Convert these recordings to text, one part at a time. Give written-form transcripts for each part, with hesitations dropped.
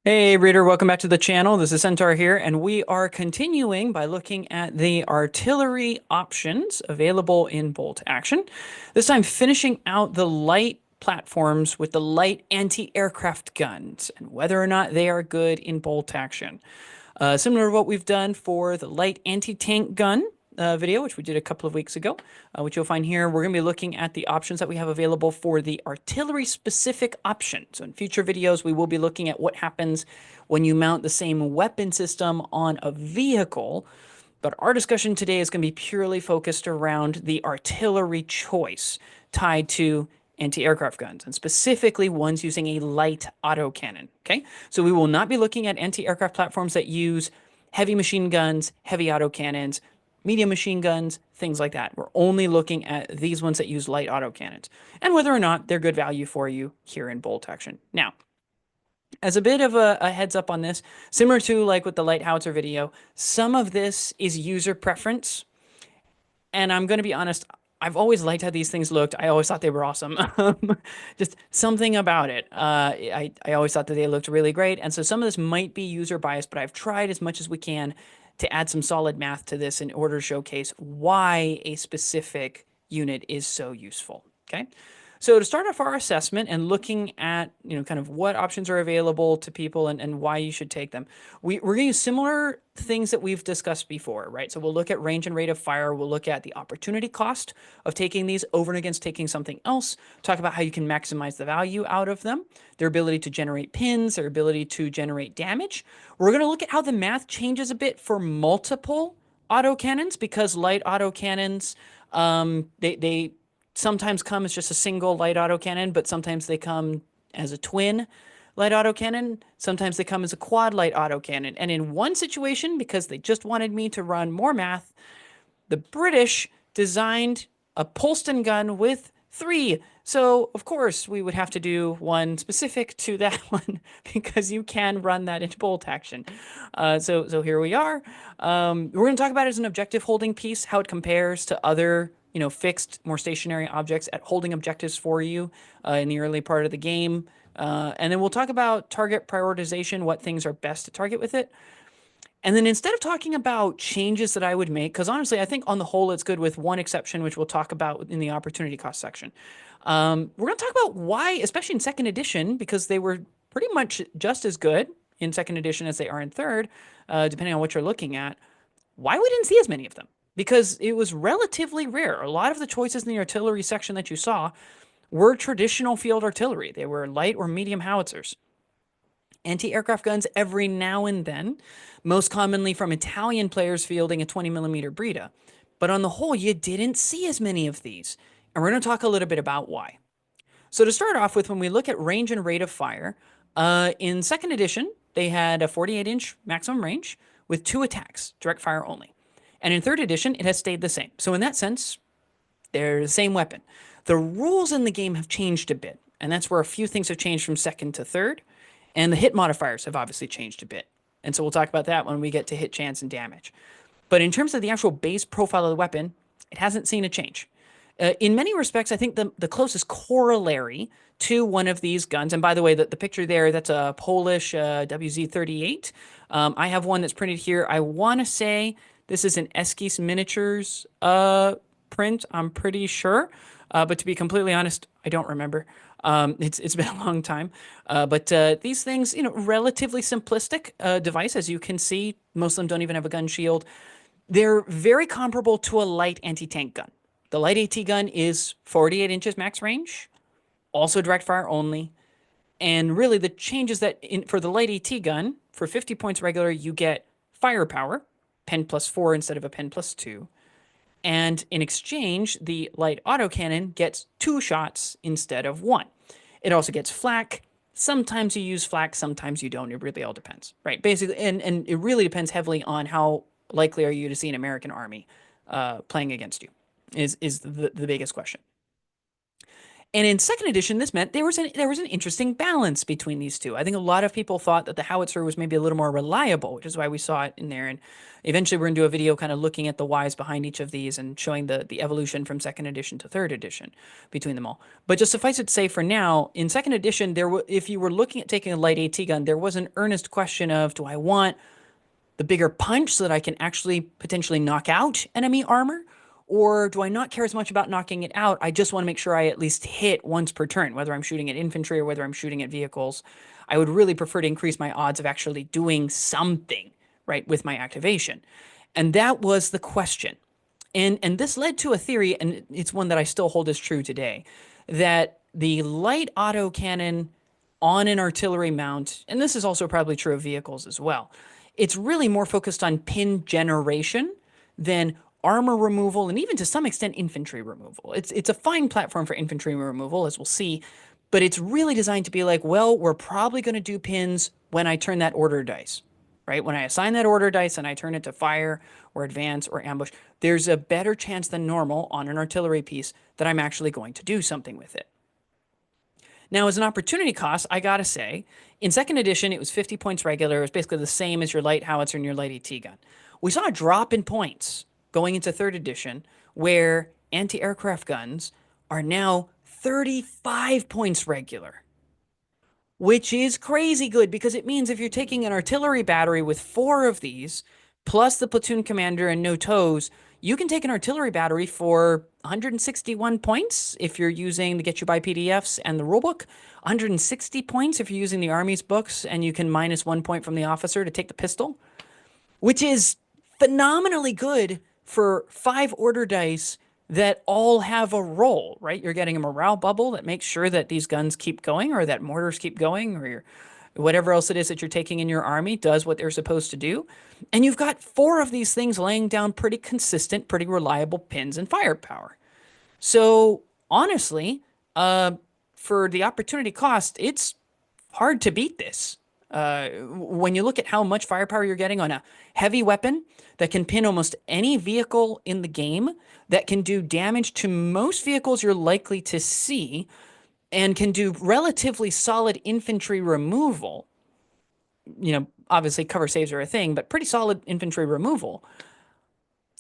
Hey reader, welcome back to the channel. This is Centaur here, and we are continuing by looking at the artillery options available in bolt action. This time finishing out the light platforms with the light anti-aircraft guns and whether or not they are good in bolt action. Similar to what we've done for the light anti-tank gun video, which we did a couple of weeks ago, which you'll find here. We're going to be looking at the options that we have available for the artillery-specific option. So in future videos, we will be looking at what happens when you mount the same weapon system on a vehicle. But our discussion today is going to be purely focused around the artillery choice tied to anti-aircraft guns, and specifically ones using a light autocannon. Okay, so we will not be looking at anti-aircraft platforms that use heavy machine guns, heavy autocannons, medium machine guns, things like that. We're only looking at these ones that use light autocannons and whether or not they're good value for you here in bolt action. Now, as a bit of a heads up on this, similar to like with the light howitzer video, some of this is user preference. And I'm going to be honest, I've always liked how these things looked. I always thought they were awesome. Just something about it. I always thought that they looked really great. And so some of this might be user bias, but I've tried as much as we can to add some solid math to this in order to showcase why a specific unit is so useful. Okay. So to start off our assessment and looking at, kind of what options are available to people and why you should take them, we're going to use similar things that we've discussed before, right? So we'll look at range and rate of fire. We'll look at the opportunity cost of taking these over and against taking something else, talk about how you can maximize the value out of them, their ability to generate pins, their ability to generate damage. We're going to look at how the math changes a bit for multiple autocannons because light autocannons, they sometimes come as just a single light autocannon, but sometimes they come as a twin light autocannon. Sometimes they come as a quad light autocannon. And in one situation, because they just wanted me to run more math, the British designed a Polston gun with three. So, of course, we would have to do one specific to that one because you can run that into bolt action. So here we are. We're going to talk about it as an objective holding piece, how it compares to other fixed, more stationary objects at holding objectives for you in the early part of the game. And then we'll talk about target prioritization, what things are best to target with it. And then instead of talking about changes that I would make, because honestly, I think on the whole, it's good with one exception, which we'll talk about in the opportunity cost section. We're going to talk about why, especially in second edition, because they were pretty much just as good in second edition as they are in third, depending on what you're looking at, why we didn't see as many of them. Because it was relatively rare. A lot of the choices in the artillery section that you saw were traditional field artillery. They were light or medium howitzers. Anti-aircraft guns every now and then, most commonly from Italian players fielding a 20mm Breda. But on the whole, you didn't see as many of these. And we're going to talk a little bit about why. So to start off with, when we look at range and rate of fire, in second edition, they had a 48-inch maximum range with 2 attacks, direct fire only. And in third edition, it has stayed the same. So in that sense, they're the same weapon. The rules in the game have changed a bit, and that's where a few things have changed from second to third. And the hit modifiers have obviously changed a bit. And so we'll talk about that when we get to hit chance and damage. But in terms of the actual base profile of the weapon, it hasn't seen a change. In many respects, I think the closest corollary to one of these guns, and by the way, the picture there, that's a Polish WZ-38. I have one that's printed here. I want to say this is an Esquisse Miniatures print, I'm pretty sure. But to be completely honest, I don't remember. It's been a long time. But these things, relatively simplistic device, as you can see. Most of them don't even have a gun shield. They're very comparable to a light anti-tank gun. The light AT gun is 48 inches max range, also direct fire only. And really the changes that for the light AT gun, for 50 points regular, you get firepower, pen +4 instead of a pen +2. And in exchange, the light autocannon gets 2 shots instead of 1. It also gets flak. Sometimes you use flak, sometimes you don't. It really all depends, right? Basically, and it really depends heavily on how likely are you to see an American army playing against you is the biggest question. And in second edition, this meant there was an interesting balance between these two. I think a lot of people thought that the howitzer was maybe a little more reliable, which is why we saw it in there. And eventually, we're going to do a video kind of looking at the whys behind each of these and showing the evolution from second edition to third edition between them all. But just suffice it to say, for now, in second edition, if you were looking at taking a light AT gun, there was an earnest question of, do I want the bigger punch so that I can actually potentially knock out enemy armor? Or do I not care as much about knocking it out? I just want to make sure I at least hit once per turn, whether I'm shooting at infantry or whether I'm shooting at vehicles. I would really prefer to increase my odds of actually doing something, right, with my activation. And that was the question. And this led to a theory, and it's one that I still hold as true today, that the light autocannon on an artillery mount, and this is also probably true of vehicles as well, it's really more focused on pin generation than armor removal and even to some extent infantry removal. It's a fine platform for infantry removal, as we'll see, but it's really designed to be like, well, we're probably going to do pins when I turn that order dice, right? When I assign that order dice and I turn it to fire or advance or ambush, there's a better chance than normal on an artillery piece that I'm actually going to do something with it. Now, as an opportunity cost, I gotta say, in second edition, it was 50 points regular. It was basically the same as your light howitzer and your light AT gun. We saw a drop in points going into third edition, where anti-aircraft guns are now 35 points regular, which is crazy good because it means if you're taking an artillery battery with 4 of these, plus the platoon commander and no toes, you can take an artillery battery for 161 points if you're using the Get You By PDFs and the rulebook, 160 points if you're using the Army's books, and you can minus 1 point from the officer to take the pistol, which is phenomenally good for 5 order dice that all have a role, right? You're getting a morale bubble that makes sure that these guns keep going or that mortars keep going or whatever else it is that you're taking in your army does what they're supposed to do. And you've got 4 of these things laying down pretty consistent, pretty reliable pins and firepower. So honestly, for the opportunity cost, it's hard to beat this. When you look at how much firepower you're getting on a heavy weapon that can pin almost any vehicle in the game, that can do damage to most vehicles you're likely to see, and can do relatively solid infantry removal. Obviously cover saves are a thing, but pretty solid infantry removal.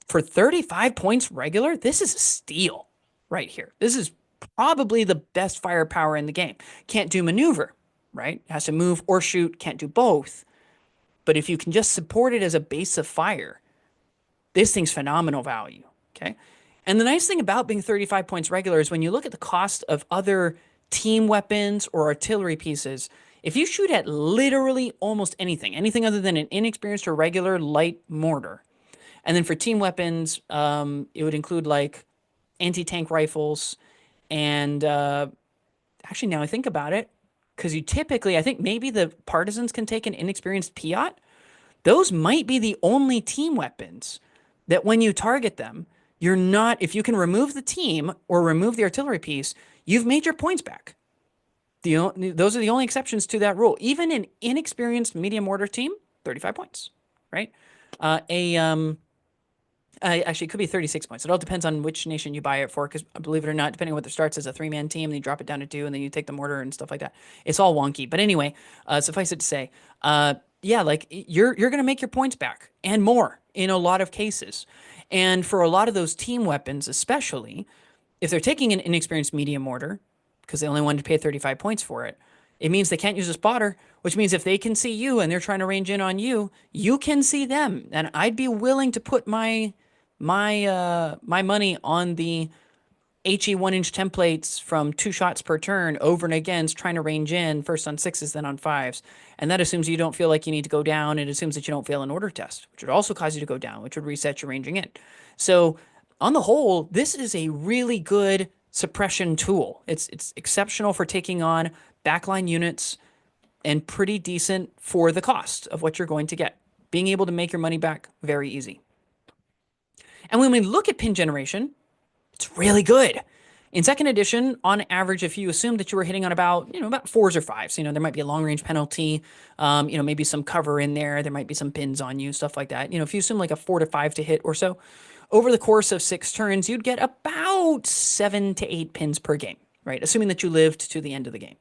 For 35 points regular, this is a steal right here. This is probably the best firepower in the game. Can't do maneuver, right? Has to move or shoot, can't do both. But if you can just support it as a base of fire, this thing's phenomenal value, okay? And the nice thing about being 35 points regular is when you look at the cost of other team weapons or artillery pieces, if you shoot at literally almost anything other than an inexperienced or regular light mortar, and then for team weapons, it would include like anti-tank rifles and actually now I think about it, because you typically, I think maybe the partisans can take an inexperienced Piat. Those might be the only team weapons that when you target them, you're not, if you can remove the team or remove the artillery piece, you've made your points back. Those are the only exceptions to that rule. Even an inexperienced medium mortar team, 35 points, right? Actually, it could be 36 points. It all depends on which nation you buy it for, because believe it or not, depending on what it starts as a 3-man team, then you drop it down to 2, and then you take the mortar and stuff like that. It's all wonky. But anyway, suffice it to say, yeah, like you're going to make your points back and more in a lot of cases. And for a lot of those team weapons, especially, if they're taking an inexperienced medium mortar, because they only wanted to pay 35 points for it, it means they can't use a spotter, which means if they can see you and they're trying to range in on you, you can see them. And I'd be willing to put my money on the HE 1-inch templates from 2 shots per turn over and against trying to range in first on 6s, then on 5s. And that assumes you don't feel like you need to go down. It assumes that you don't fail an order test, which would also cause you to go down, which would reset your ranging in. So on the whole, this is a really good suppression tool. It's exceptional for taking on backline units and pretty decent for the cost of what you're going to get. Being able to make your money back, very easy. And when we look at pin generation, it's really good. In second edition, on average, if you assume that you were hitting on about 4s or 5s, there might be a long range penalty, maybe some cover in there. There might be some pins on you, stuff like that. If you assume like a 4 to 5 to hit or so, over the course of 6 turns, you'd get about 7 to 8 pins per game. right? Assuming that you lived to the end of the game.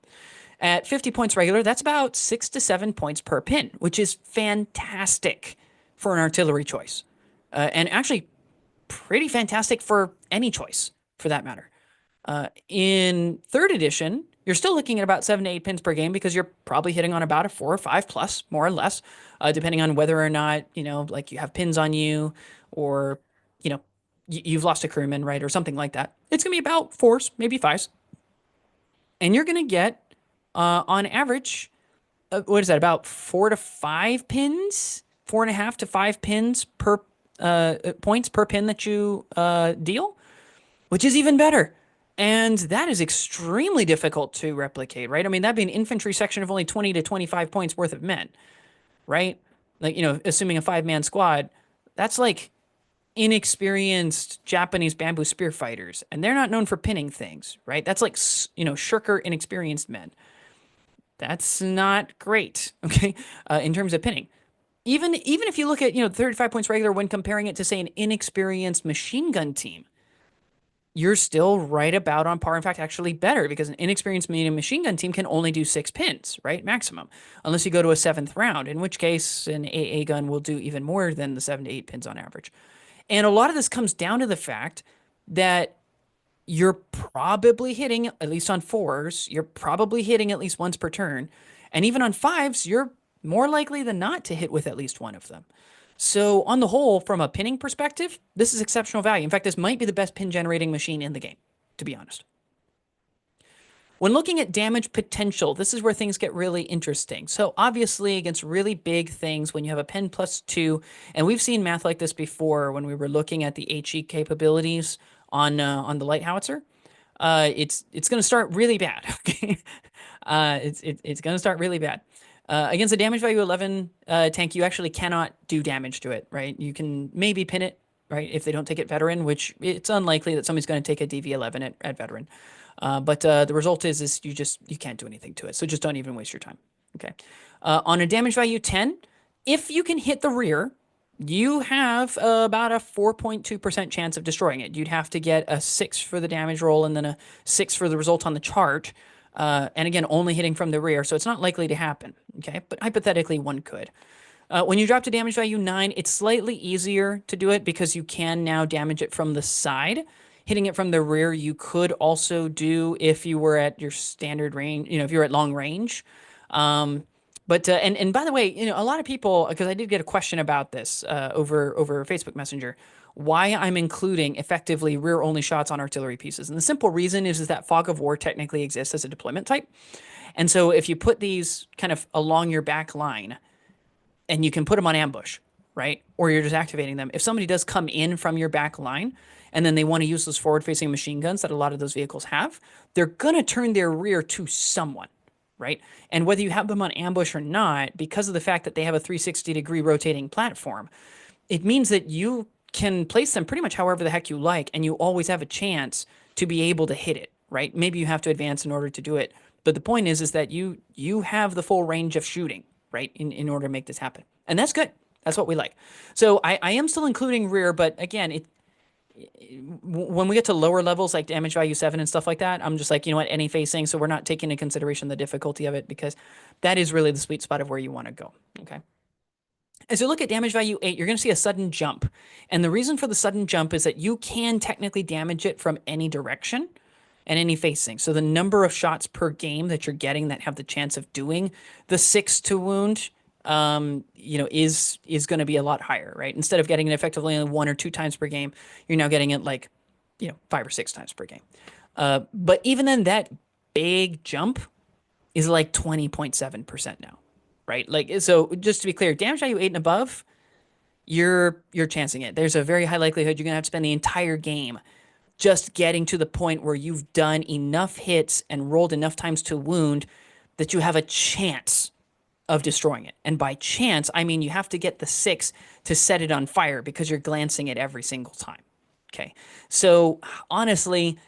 At 50 points regular, that's about 6 to 7 points per pin, which is fantastic for an artillery choice. And actually pretty fantastic for any choice, for that matter. In third edition, you're still looking at about 7 to 8 pins per game because you're probably hitting on about a 4 or 5 plus, more or less, depending on whether or not, like you have pins on you or, you know, you've lost a crewman, right? Or something like that. It's going to be about fours, maybe fives. And you're going to get, on average, what is that, about 4 to 5 pins? 4.5 to 5 pins per points per pin that you deal, which is even better. And that is extremely difficult to replicate, right? I mean, that'd be an infantry section of only 20 to 25 points worth of men, right? Like, assuming a 5-man squad, that's like inexperienced Japanese bamboo spear fighters, and they're not known for pinning things, right? That's like, shirker, inexperienced men. That's not great, okay, in terms of pinning. Even if you look at, 35 points regular when comparing it to, say, an inexperienced machine gun team, you're still right about on par. In fact, actually better, because an inexperienced medium machine gun team can only do 6 pins, right? Maximum. Unless you go to a 7th round, in which case an AA gun will do even more than the 7 to 8 pins on average. And a lot of this comes down to the fact that you're probably hitting, at least on fours, you're probably hitting at least once per turn. And even on fives, you're more likely than not to hit with at least one of them. So on the whole, from a pinning perspective, this is exceptional value. In fact, this might be the best pin generating machine in the game, to be honest. When looking at damage potential, this is where things get really interesting. So obviously against really big things, when you have a pen +2, and we've seen math like this before when we were looking at the HE capabilities on the light howitzer, it's going to start really bad. Okay, it's going to start really bad. Against a damage value 11 tank, you actually cannot do damage to it, right? You can maybe pin it, right, if they don't take it veteran, which it's unlikely that somebody's going to take a DV11 at veteran. But the result is you can't do anything to it. So just don't even waste your time. Okay. On a damage value 10, if you can hit the rear, you have about a 4.2% chance of destroying it. You'd have to get a 6 for the damage roll and then a 6 for the result on the chart. And again, only hitting from the rear, so it's not likely to happen. Okay, but hypothetically, one could. When you drop to damage value 9, it's slightly easier to do it because you can now damage it from the side. Hitting it from the rear, you could also do if you were at your standard range, if you're at long range. And by the way, a lot of people, because I did get a question about this over Facebook Messenger, why I'm including effectively rear-only shots on artillery pieces. And the simple reason is that fog of war technically exists as a deployment type. And so if you put these kind of along your back line, and you can put them on ambush, right? Or you're just activating them. If somebody does come in from your back line, and then they want to use those forward-facing machine guns that a lot of those vehicles have, they're going to turn their rear to someone, right? And whether you have them on ambush or not, because of the fact that they have a 360-degree rotating platform, it means that you can place them pretty much however the heck you like, and you always have a chance to be able to hit it, right? Maybe you have to advance in order to do it. But the point is that you have the full range of shooting, right, in order to make this happen. And that's good. That's what we like. So I am still including rear, but again, when we get to lower levels like damage value 7 and stuff like that, I'm just like, any facing, so we're not taking into consideration the difficulty of it, because that is really the sweet spot of where you want to go, okay? As you look at damage value 8, you're going to see a sudden jump. And the reason for the sudden jump is that you can technically damage it from any direction and any facing. So the number of shots per game that you're getting that have the chance of doing the 6 to wound, is going to be a lot higher, right? Instead of getting it effectively only 1 or 2 times per game, you're now getting it like, 5 or 6 times per game. But even then, that big jump is like 20.7% now, right? Like, so just to be clear, damage value 8 and above, you're chancing it. There's a very high likelihood you're going to have to spend the entire game just getting to the point where you've done enough hits and rolled enough times to wound that you have a chance of destroying it. And by chance, I mean you have to get the 6 to set it on fire because you're glancing it every single time. Okay, so honestly,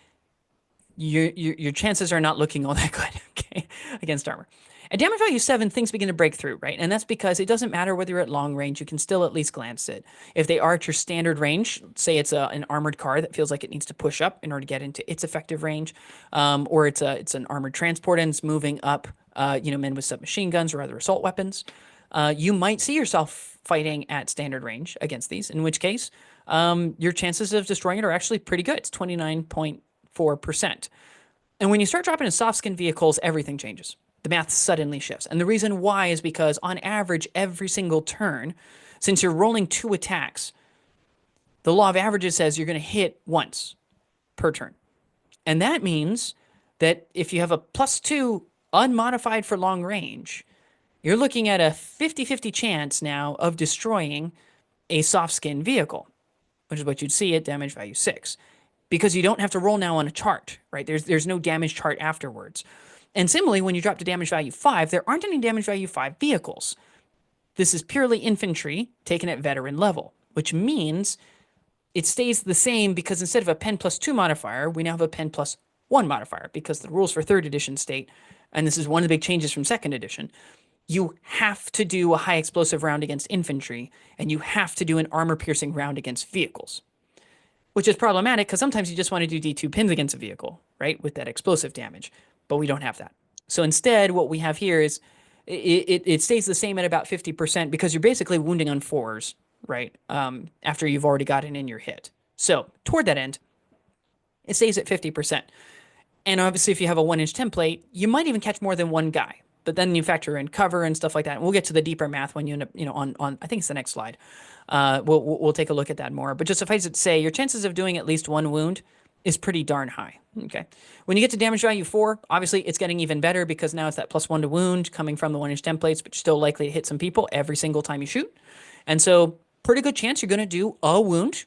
your chances are not looking all that good, okay, against armor. At damage value 7, things begin to break through, right? And that's because it doesn't matter whether you're at long range, you can still at least glance it. If they are at your standard range, say it's an armored car that feels like it needs to push up in order to get into its effective range, or it's an armored transport and it's moving up, men with submachine guns or other assault weapons, you might see yourself fighting at standard range against these, in which case your chances of destroying it are actually pretty good. It's 29.4%. And when you start dropping in soft skin vehicles, everything changes. The math suddenly shifts. And the reason why is because on average, every single turn, since you're rolling 2 attacks, the law of averages says you're going to hit once per turn. And that means that if you have a +2 unmodified for long range, you're looking at a 50-50 chance now of destroying a soft skin vehicle, which is what you'd see at damage value 6. Because you don't have to roll now on a chart, right? There's no damage chart afterwards. And similarly, when you drop to damage value 5, there aren't any damage value 5 vehicles. This is purely infantry taken at veteran level, which means it stays the same because instead of a pen +2 modifier, we now have a pen +1 modifier because the rules for 3rd edition state, and this is one of the big changes from 2nd edition, you have to do a high explosive round against infantry, and you have to do an armor-piercing round against vehicles, which is problematic because sometimes you just want to do D2 pins against a vehicle, right, with that explosive damage, but we don't have that. So instead, what we have here is it stays the same at about 50% because you're basically wounding on 4s, right, after you've already gotten in your hit. So toward that end, it stays at 50%. And obviously, if you have a 1-inch template, you might even catch more than one guy. But then you factor in cover and stuff like that. And we'll get to the deeper math when you end up, on I think it's the next slide. We'll take a look at that more. But just suffice it to say, your chances of doing at least 1 wound is pretty darn high. Okay. When you get to damage value 4, obviously it's getting even better because now it's that +1 to wound coming from the 1-inch templates, but you're still likely to hit some people every single time you shoot. And so pretty good chance you're going to do a wound.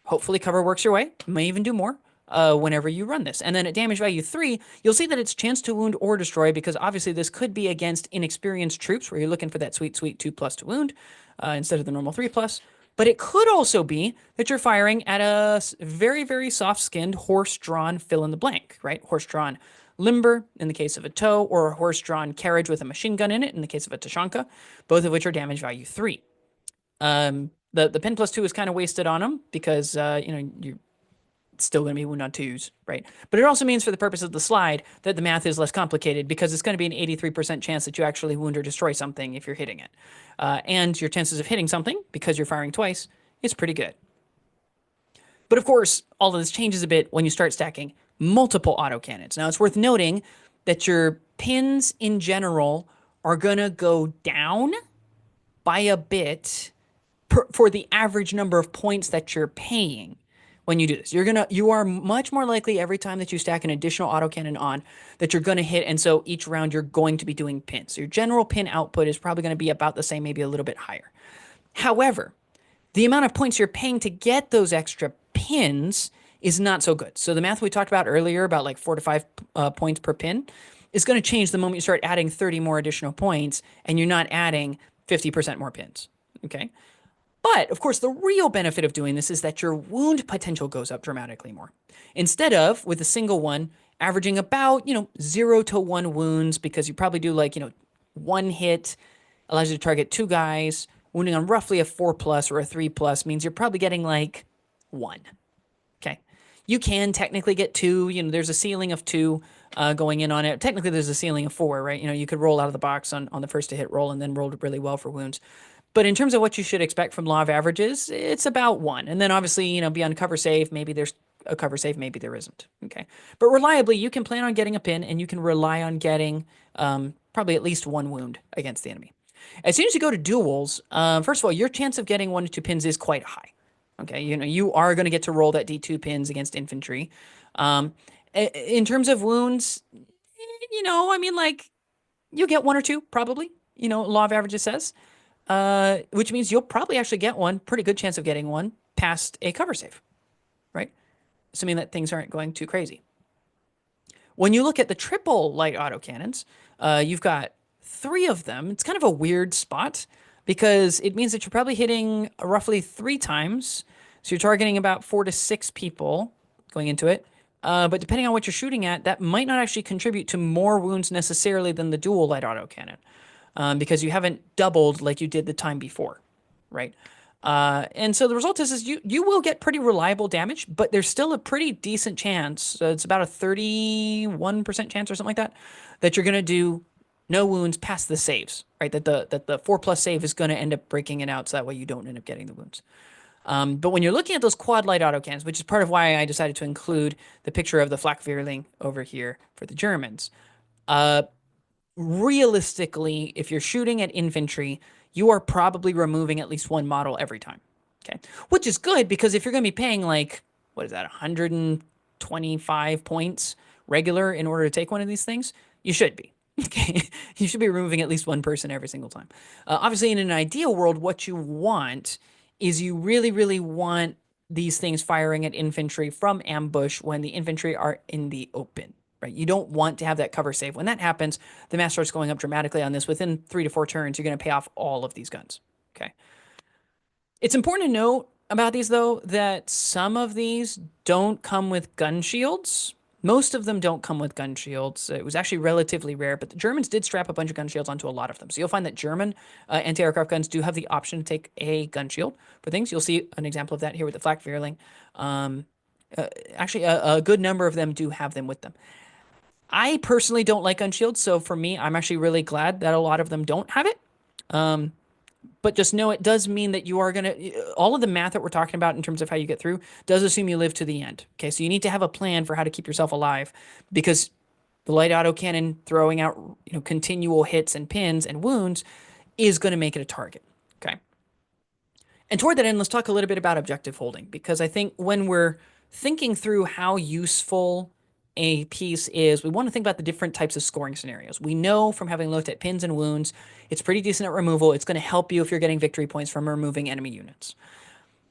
Hopefully cover works your way. You may even do more. Whenever you run this. And then at damage value 3, you'll see that it's chance to wound or destroy because obviously this could be against inexperienced troops where you're looking for that sweet 2+ to wound instead of the normal 3+. But it could also be that you're firing at a very, very soft-skinned horse-drawn fill-in-the-blank, right? Horse-drawn limber in the case of a tow, or a horse-drawn carriage with a machine gun in it in the case of a Tashanka, both of which are damage value 3. The pen +2 is kind of wasted on them because, you're still going to be wound on 2s, right? But it also means for the purpose of the slide that the math is less complicated because it's going to be an 83% chance that you actually wound or destroy something if you're hitting it. And your chances of hitting something, because you're firing twice, is pretty good. But of course, all of this changes a bit when you start stacking multiple autocannons. Now, it's worth noting that your pins in general are going to go down by a bit for the average number of points that you're paying. When you do this, you are much more likely every time that you stack an additional autocannon on that you're going to hit. And so each round you're going to be doing pins. So your general pin output is probably going to be about the same, maybe a little bit higher. However, the amount of points you're paying to get those extra pins is not so good. So the math we talked about earlier about like 4 to 5 points per pin is going to change the moment you start adding 30 more additional points and you're not adding 50% more pins. Okay. But, of course, the real benefit of doing this is that your wound potential goes up dramatically more. Instead of, with a single one, averaging about, 0 to 1 wounds, because you probably do like, 1 hit, allows you to target 2 guys, wounding on roughly a 4+ or a 3+ means you're probably getting like 1. Okay. You can technically get 2, there's a ceiling of 2 going in on it. Technically, there's a ceiling of 4, right? You could roll out of the box on the first to hit roll and then roll really well for wounds. But in terms of what you should expect from law of averages, it's about 1. And then obviously, beyond cover save, maybe there's a cover save, maybe there isn't. Okay. But reliably, you can plan on getting a pin and you can rely on getting probably at least 1 wound against the enemy. As soon as you go to duels, first of all, your chance of getting 1 to 2 pins is quite high. Okay. You are going to get to roll that D2 pins against infantry. In terms of wounds, you get 1 or 2 probably, law of averages says. Which means you'll probably actually get 1, pretty good chance of getting 1 past a cover save, right? Assuming that things aren't going too crazy. When you look at the triple light autocannons, you've got 3 of them. It's kind of a weird spot because it means that you're probably hitting roughly 3 times. So you're targeting about 4 to 6 people going into it. But depending on what you're shooting at, that might not actually contribute to more wounds necessarily than the dual light autocannon, because you haven't doubled like you did the time before, right? And so the result is you will get pretty reliable damage, but there's still a pretty decent chance. So it's about a 31% chance or something like that that you're gonna do no wounds past the saves, right? That the 4+ save is gonna end up breaking it out, so that way you don't end up getting the wounds. But when you're looking at those quad light autocannons, which is part of why I decided to include the picture of the Flak over here for the Germans, realistically, if you're shooting at infantry, you are probably removing at least one model every time. Okay. Which is good because if you're going to be paying like, what is that, 125 points regular in order to take one of these things, you should be. Okay. You should be removing at least one person every single time. Obviously, in an ideal world, what you want is you really, really want these things firing at infantry from ambush when the infantry are in the open. Right? You don't want to have that cover save. When that happens, the mass starts going up dramatically on this. Within 3 to 4 turns, you're going to pay off all of these guns. Okay. It's important to note about these, though, that some of these don't come with gun shields. Most of them don't come with gun shields. It was actually relatively rare, but the Germans did strap a bunch of gun shields onto a lot of them. So you'll find that German anti-aircraft guns do have the option to take a gun shield for things. You'll see an example of that here with the Flak. Actually, a good number of them do have them with them. I personally don't like gun shields, so for me, I'm actually really glad that a lot of them don't have it. But just know it does mean that you are going to, all of the math that we're talking about in terms of how you get through does assume you live to the end. Okay, so you need to have a plan for how to keep yourself alive because the light autocannon throwing out, continual hits and pins and wounds is going to make it a target. Okay. And toward that end, let's talk a little bit about objective holding because I think when we're thinking through how useful a piece is, we want to think about the different types of scoring scenarios. We know from having looked at pins and wounds, it's pretty decent at removal. It's going to help you if you're getting victory points from removing enemy units.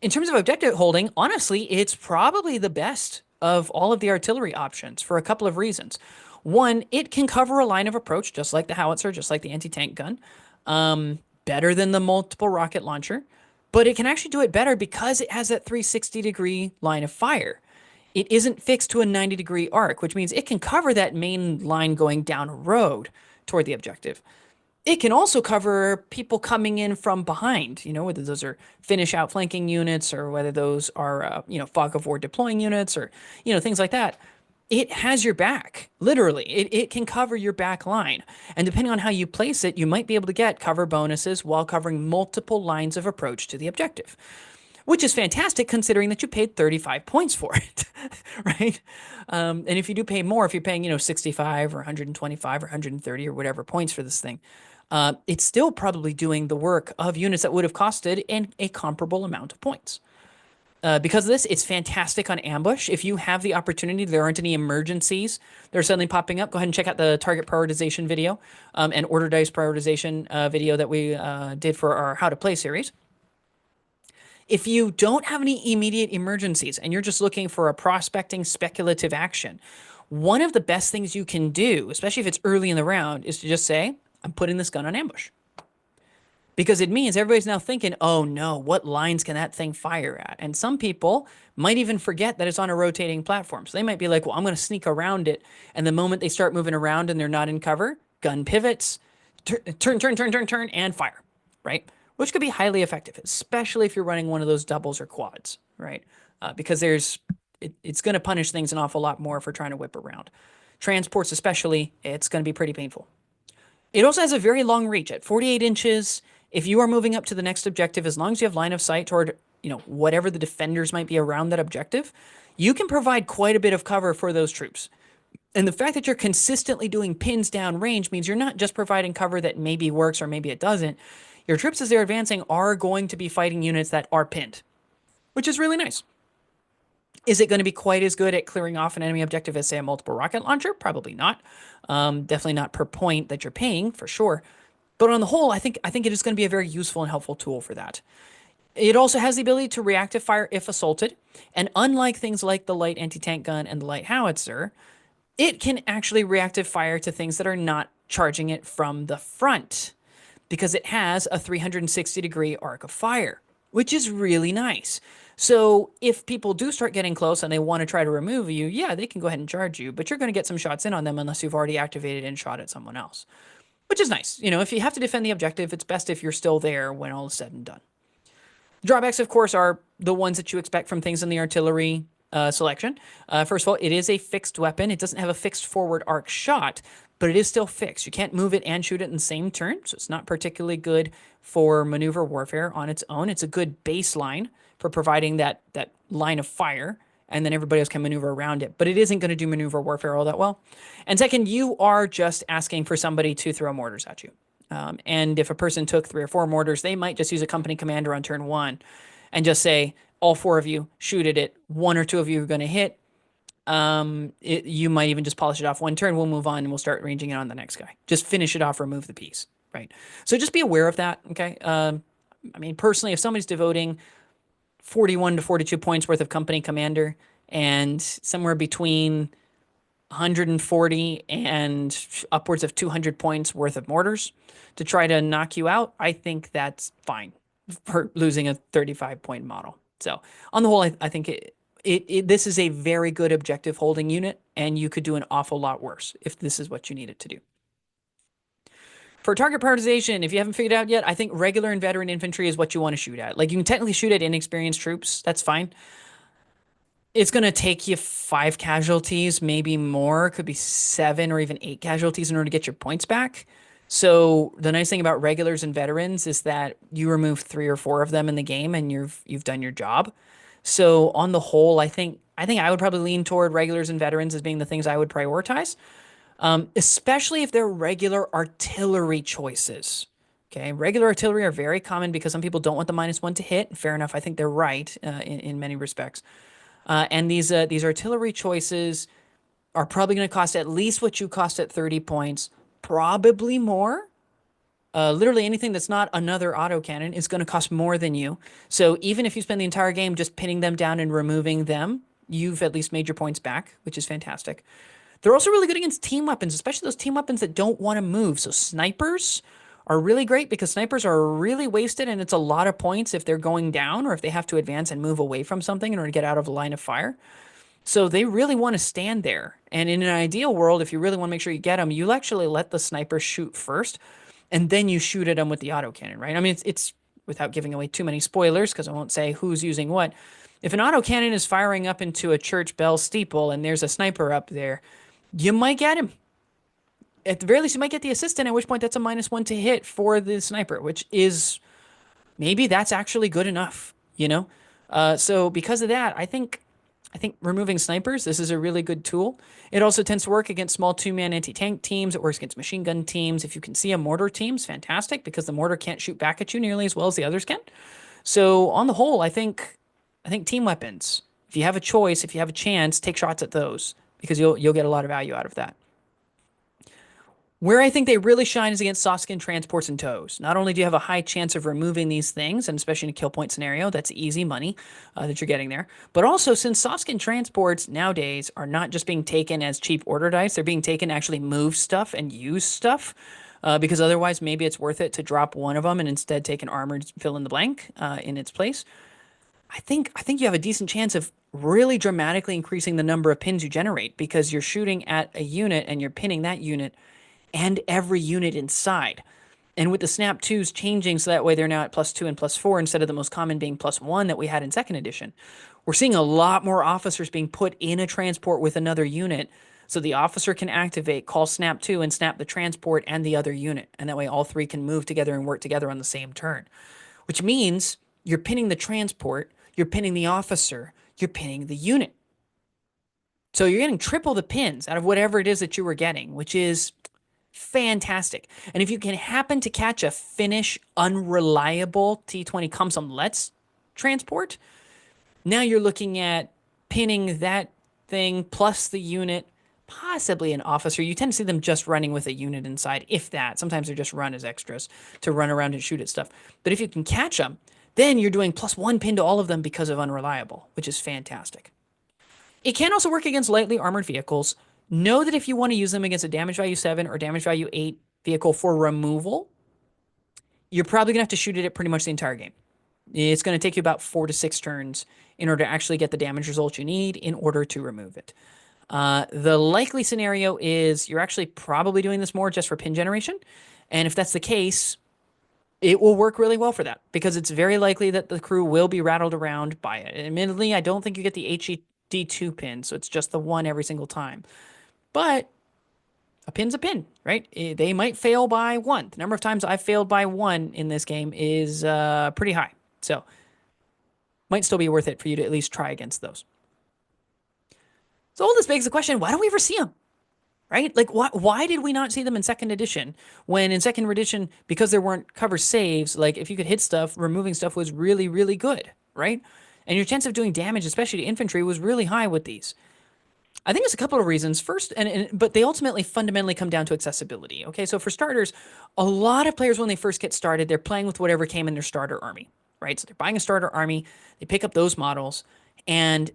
In terms of objective holding, honestly, it's probably the best of all of the artillery options for a couple of reasons. One, it can cover a line of approach, just like the howitzer, just like the anti-tank gun, better than the multiple rocket launcher, but it can actually do it better because it has that 360-degree line of fire. It isn't fixed to a 90-degree arc, which means it can cover that main line going down a road toward the objective. It can also cover people coming in from behind, whether those are Finnish outflanking units or whether those are, fog of war deploying units or, things like that. It has your back, literally. It can cover your back line. And depending on how you place it, you might be able to get cover bonuses while covering multiple lines of approach to the objective, which is fantastic considering that you paid 35 points for it, right? And if you do pay more, if you're paying, 65 or 125 or 130 or whatever points for this thing, it's still probably doing the work of units that would have costed a comparable amount of points. Because of this, it's fantastic on ambush. If you have the opportunity, there aren't any emergencies that are suddenly popping up, go ahead and check out the target prioritization video and order dice prioritization video that we did for our How to Play series. If you don't have any immediate emergencies and you're just looking for a prospecting speculative action, one of the best things you can do, especially if it's early in the round, is to just say, I'm putting this gun on ambush. Because it means everybody's now thinking, oh no, what lines can that thing fire at? And some people might even forget that it's on a rotating platform. So they might be like, well, I'm going to sneak around it. And the moment they start moving around and they're not in cover, gun pivots, turn, and fire, right? Which could be highly effective, especially if you're running one of those doubles or quads, right? Because it's going to punish things an awful lot more if we're trying to whip around. Transports especially, it's going to be pretty painful. It also has a very long reach at 48 inches. If you are moving up to the next objective, as long as you have line of sight toward, whatever the defenders might be around that objective, you can provide quite a bit of cover for those troops. And the fact that you're consistently doing pins down range means you're not just providing cover that maybe works or maybe it doesn't. Your troops, as they're advancing, are going to be fighting units that are pinned, which is really nice. Is it going to be quite as good at clearing off an enemy objective as, say, a multiple rocket launcher? Probably not. Definitely not per point that you're paying, for sure. But on the whole, I think it is going to be a very useful and helpful tool for that. It also has the ability to reactive fire if assaulted. And unlike things like the light anti-tank gun and the light howitzer, it can actually reactive fire to things that are not charging it from the front, because it has a 360-degree arc of fire. which is really nice. So if people do start getting close and they want to try to remove you, yeah, they can go ahead and charge you, but you're going to get some shots in on them unless you've already activated and shot at someone else, which is nice. You know, if you have to defend the objective, it's best if you're still there when all is said and done. Drawbacks, of course, are the ones that you expect from things in the artillery selection. First of all, it is a fixed weapon. It doesn't have a fixed forward arc shot, but it is still fixed. You can't move it and shoot it in the same turn, so it's not particularly good for maneuver warfare on its own. It's a good baseline for providing that line of fire, and then everybody else can maneuver around it. But it isn't going to do maneuver warfare all that well. And second, you are just asking for somebody to throw mortars at you. And if a person took 3 or 4 mortars, they might just use a company commander on turn 1 and just say, all 4 of you shoot at it. 1 or 2 of you are going to hit. You might even just polish it off 1 turn. We'll move on and we'll start ranging it on the next guy. Just finish it off, remove the piece, right? So just be aware of that, okay? I mean, personally, if somebody's devoting 41 to 42 points worth of company commander and somewhere between 140 and upwards of 200 points worth of mortars to try to knock you out, I think that's fine for losing a 35-point model. So on the whole, I think this is a very good objective holding unit, and you could do an awful lot worse if this is what you need it to do. For target prioritization, if you haven't figured it out yet, I think regular and veteran infantry is what you want to shoot at. Like, you can technically shoot at inexperienced troops. That's fine. It's going to take you 5 casualties, maybe more. Could be 7 or even 8 casualties in order to get your points back. So the nice thing about regulars and veterans is that you remove 3 or 4 of them in the game and you've done your job. So on the whole, I think I would probably lean toward regulars and veterans as being the things I would prioritize, especially if they're regular artillery choices. Okay, regular artillery are very common because some people don't want the -1 to hit. Fair enough. I think they're right in many respects. And these artillery choices are probably going to cost at least what you cost at 30 points, probably more. Literally anything that's not another autocannon is going to cost more than you. So even if you spend the entire game just pinning them down and removing them, you've at least made your points back, which is fantastic. They're also really good against team weapons, especially those team weapons that don't want to move. So snipers are really great because snipers are really wasted, and it's a lot of points if they're going down or if they have to advance and move away from something in order to get out of the line of fire. So they really want to stand there. And in an ideal world, if you really want to make sure you get them, you'll actually let the sniper shoot first, and then you shoot at them with the autocannon, right? I mean, it's without giving away too many spoilers, because I won't say who's using what. If an autocannon is firing up into a church bell steeple and there's a sniper up there, you might get him. At the very least, you might get the assistant, at which point that's a -1 to hit for the sniper, which is maybe that's actually good enough, you know? So because of that, I think removing snipers, this is a really good tool. It also tends to work against small 2-man anti-tank teams. It works against machine gun teams. If you can see a mortar team, it's fantastic because the mortar can't shoot back at you nearly as well as the others can. So on the whole, I think team weapons, if you have a choice, if you have a chance, take shots at those because you'll get a lot of value out of that. Where I think they really shine is against soft skin transports and tows. Not only do you have a high chance of removing these things, and especially in a kill point scenario, that's easy money that you're getting there. But also, since soft skin transports nowadays are not just being taken as cheap order dice, they're being taken to actually move stuff and use stuff. Because otherwise, maybe it's worth it to drop one of them and instead take an armored fill in the blank in its place. I think you have a decent chance of really dramatically increasing the number of pins you generate because you're shooting at a unit and you're pinning that unit and every unit inside. And with the snap 2s changing so that way they're now at +2 and +4 instead of the most common being +1 that we had in 2nd edition, we're seeing a lot more officers being put in a transport with another unit so the officer can activate, call snap 2, and snap the transport and the other unit. And that way all 3 can move together and work together on the same turn, which means you're pinning the transport, you're pinning the officer, you're pinning the unit. So you're getting triple the pins out of whatever it is that you were getting, which is fantastic. And if you can happen to catch a Finnish unreliable T20 Kamsam Let's transport, now you're looking at pinning that thing plus the unit, possibly an officer. You tend to see them just running with a unit inside, if that. Sometimes they're just run as extras to run around and shoot at stuff. But if you can catch them, then you're doing +1 pin to all of them because of unreliable, which is fantastic. It can also work against lightly armored vehicles. Know that if you want to use them against a damage value 7 or damage value 8 vehicle for removal, you're probably going to have to shoot it at pretty much the entire game. It's going to take you about 4 to 6 turns in order to actually get the damage result you need in order to remove it. The likely scenario is you're actually probably doing this more just for pin generation. And if that's the case, it will work really well for that because it's very likely that the crew will be rattled around by it. Admittedly, I don't think you get the HED2 pin, so it's just the one every single time. But a pin's a pin, right? They might fail by one. The number of times I've failed by one in this game is pretty high. So might still be worth it for you to at least try against those. So all this begs the question, why don't we ever see them? Right? Like, why did we not see them in second edition when in second edition, because there weren't cover saves, like if you could hit stuff, removing stuff was really, really good, right? And your chance of doing damage, especially to infantry, was really high with these. I think it's a couple of reasons. First, but they ultimately fundamentally come down to accessibility. Okay, so for starters, a lot of players when they first get started, they're playing with whatever came in their starter army, right? So they're buying a starter army, they pick up those models, and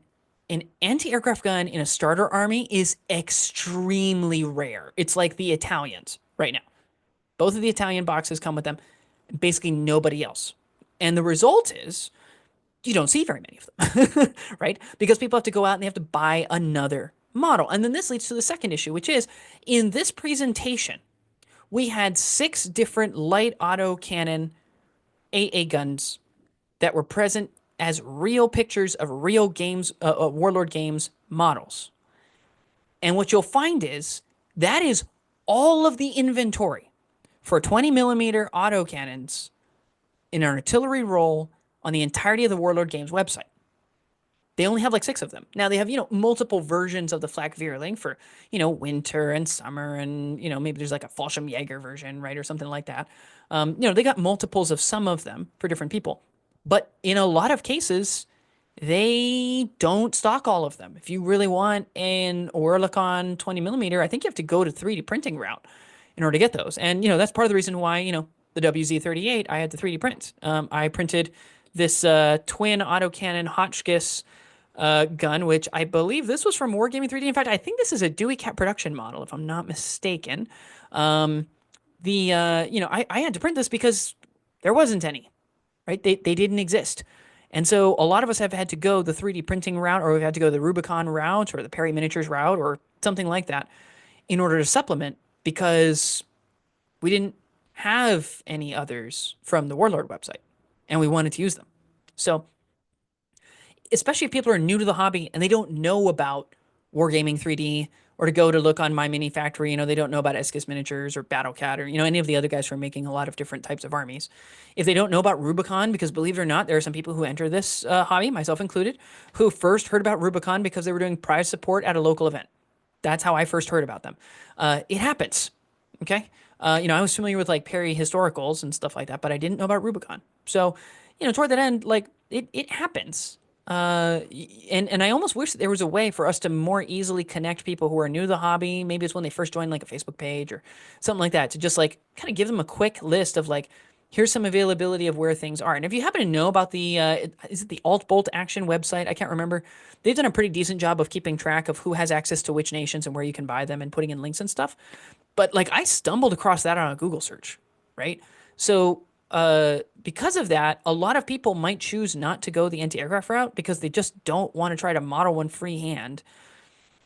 an anti-aircraft gun in a starter army is extremely rare. It's like the Italians right now. Both of the Italian boxes come with them, basically nobody else. And the result is you don't see very many of them, right? Because people have to go out and they have to buy another model. And then this leads to the second issue, which is in this presentation, we had 6 different light autocannon AA guns that were present as real pictures of real games, Warlord Games models. And what you'll find is that is all of the inventory for 20 millimeter autocannons in an artillery roll on the entirety of the Warlord Games website. They only have like 6 of them. Now they have, multiple versions of the Flak Vierling for, winter and summer and, maybe there's like a Fallschirmjäger version, right? Or something like that. They got multiples of some of them for different people. But in a lot of cases, they don't stock all of them. If you really want an Oerlikon 20 millimeter, I think you have to go to 3D printing route in order to get those. And, that's part of the reason why, the WZ-38, I had the 3D print. I printed this twin autocannon Hotchkiss gun, which I believe this was from Wargaming 3D. In fact, I think this is a Dewey Cat production model, if I'm not mistaken. I had to print this because there wasn't any, right? They didn't exist. And so a lot of us have had to go the 3D printing route, or we've had to go the Rubicon route, or the Perry Miniatures route, or something like that in order to supplement because we didn't have any others from the Warlord website and we wanted to use them. So especially if people are new to the hobby and they don't know about Wargaming 3D or to go to look on My Mini Factory, they don't know about Eskis Miniatures or Battlecat or, any of the other guys who are making a lot of different types of armies. If they don't know about Rubicon, because believe it or not, there are some people who enter this hobby, myself included, who first heard about Rubicon because they were doing prize support at a local event. That's how I first heard about them. It happens. Okay. I was familiar with like Perry historicals and stuff like that, but I didn't know about Rubicon. So, toward that end, like it happens. And I almost wish that there was a way for us to more easily connect people who are new to the hobby. Maybe it's when they first join like a Facebook page or something like that to just like kind of give them a quick list of like, here's some availability of where things are. And if you happen to know about the, is it the Alt Bolt Action website? I can't remember. They've done a pretty decent job of keeping track of who has access to which nations and where you can buy them and putting in links and stuff. But like I stumbled across that on a Google search, right? So because of that, a lot of people might choose not to go the anti-aircraft route because they just don't want to try to model one freehand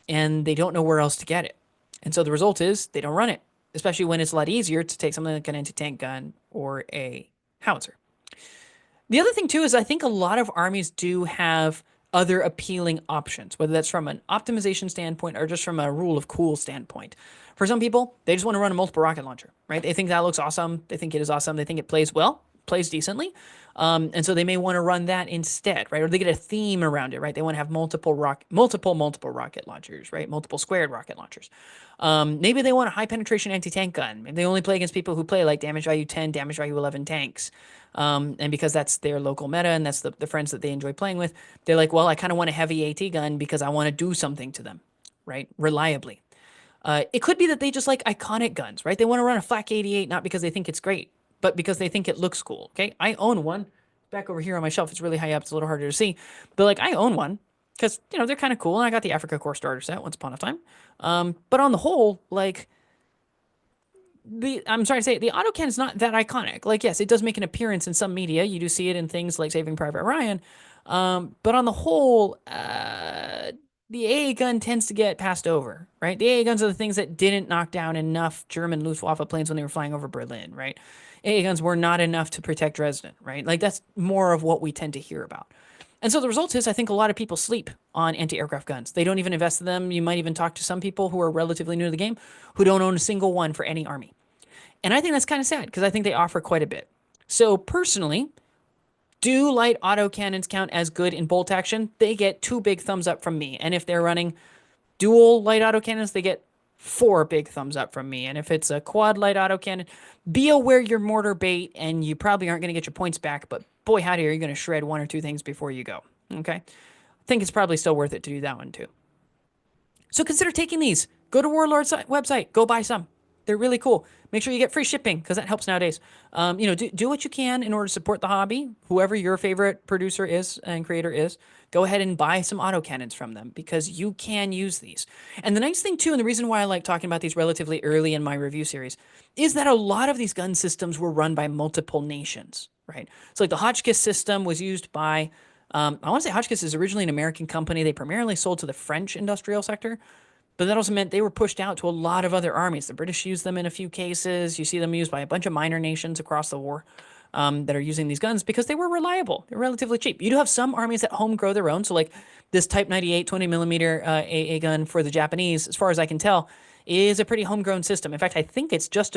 and they don't know where else to get it. And so the result is they don't run it, especially when it's a lot easier to take something like an anti-tank gun or a howitzer. The other thing too is I think a lot of armies do have other appealing options, whether that's from an optimization standpoint or just from a rule of cool standpoint. For some people, they just want to run a multiple rocket launcher, right? They think that looks awesome. They think it is awesome. They think it plays well, plays decently. And so they may want to run that instead, right? Or they get a theme around it, right? They want to have multiple rocket launchers, right? Multiple squared rocket launchers. Maybe they want a high penetration anti-tank gun. Maybe they only play against people who play like damage value 10, damage value 11 tanks. And because that's their local meta and that's the friends that they enjoy playing with, they're like, well, I kind of want a heavy AT gun because I want to do something to them, right? Reliably. It could be that they just like iconic guns, right? They want to run a Flak 88, not because they think it's great, but because they think it looks cool. Okay. I own one back over here on my shelf. It's really high up. It's a little harder to see, but like I own one because, they're kind of cool. And I got the Africa Corps starter set once upon a time. But on the whole, like I'm sorry to say, the autocannon is not that iconic. Like, yes, it does make an appearance in some media. You do see it in things like Saving Private Ryan. But on the whole, the AA gun tends to get passed over, right? The AA guns are the things that didn't knock down enough German Luftwaffe planes when they were flying over Berlin, right? AA guns were not enough to protect Dresden, right? Like, that's more of what we tend to hear about. And so the result is, I think a lot of people sleep on anti-aircraft guns. They don't even invest in them. You might even talk to some people who are relatively new to the game who don't own a single one for any army. And I think that's kind of sad because I think they offer quite a bit. So personally, do light autocannons count as good in bolt action? They get 2 big thumbs up from me. And if they're running dual light autocannons, they get 4 big thumbs up from me. And if it's a quad light autocannon, be aware you're mortar bait and you probably aren't going to get your points back. But boy, howdy, are you going to shred 1 or 2 things before you go. Okay. I think it's probably still worth it to do that one too. So consider taking these. Go to Warlord's website. Go buy some. They're really cool. Make sure you get free shipping because that helps nowadays. Do what you can in order to support the hobby. Whoever your favorite producer is and creator is, go ahead and buy some autocannons from them because you can use these. And the nice thing too, and the reason why I like talking about these relatively early in my review series, is that a lot of these gun systems were run by multiple nations, right? So like the Hotchkiss system was used by I want to say Hotchkiss is originally an American company. They primarily sold to the French industrial sector, but that also meant they were pushed out to a lot of other armies. The British used them in a few cases. You see them used by a bunch of minor nations across the war that are using these guns because they were reliable. They're relatively cheap. You do have some armies that home grow their own. So like this Type 98 20 millimeter AA gun for the Japanese, as far as I can tell, is a pretty homegrown system. In fact, I think it's just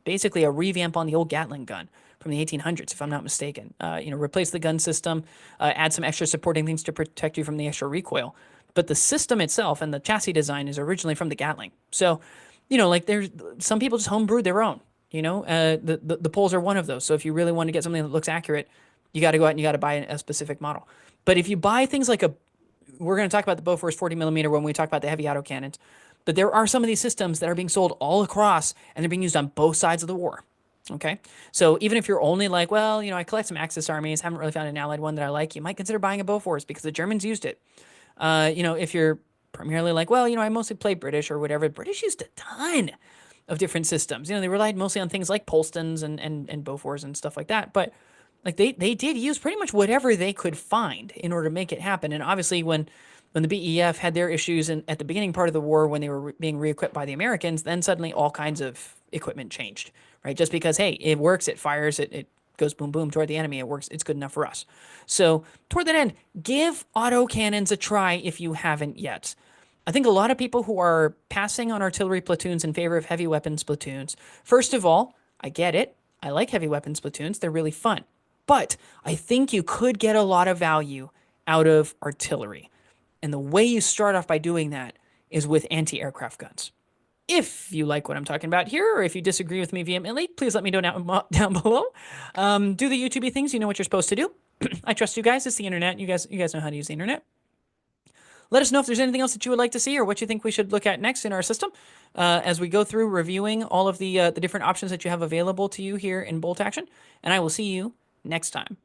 basically a revamp on the old Gatling gun from the 1800s, if I'm not mistaken. Replace the gun system, add some extra supporting things to protect you from the extra recoil. But the system itself and the chassis design is originally from the Gatling. So, like there's some people just homebrewed their own. The Poles are one of those. So if you really want to get something that looks accurate, you got to go out and you got to buy a specific model. But if you buy things like we're going to talk about the Bofors 40 millimeter when we talk about the heavy autocannons. But there are some of these systems that are being sold all across and they're being used on both sides of the war. Okay. So even if you're only like, well, I collect some Axis armies, haven't really found an allied one that I like, you might consider buying a Bofors because the Germans used it. If you're primarily like, well, I mostly play British or whatever, British used a ton of different systems. They relied mostly on things like Polstons and Bofors and stuff like that. But like they did use pretty much whatever they could find in order to make it happen. And obviously when the BEF had their issues at the beginning part of the war when they were being re-equipped by the Americans, then suddenly all kinds of equipment changed, right? Just because, hey, it works, it fires, it goes boom, boom toward the enemy, it works, it's good enough for us. So toward that end, give autocannons a try if you haven't yet. I think a lot of people who are passing on artillery platoons in favor of heavy weapons platoons, first of all, I get it. I like heavy weapons platoons. They're really fun. But I think you could get a lot of value out of artillery. And the way you start off by doing that is with anti-aircraft guns. If you like what I'm talking about here, or if you disagree with me vehemently, please let me know down below. Do the YouTubey things. You know what you're supposed to do. I trust you guys. It's the internet. You guys know how to use the internet. Let us know if there's anything else that you would like to see or what you think we should look at next in our system as we go through reviewing all of the different options that you have available to you here in Bolt Action. And I will see you next time.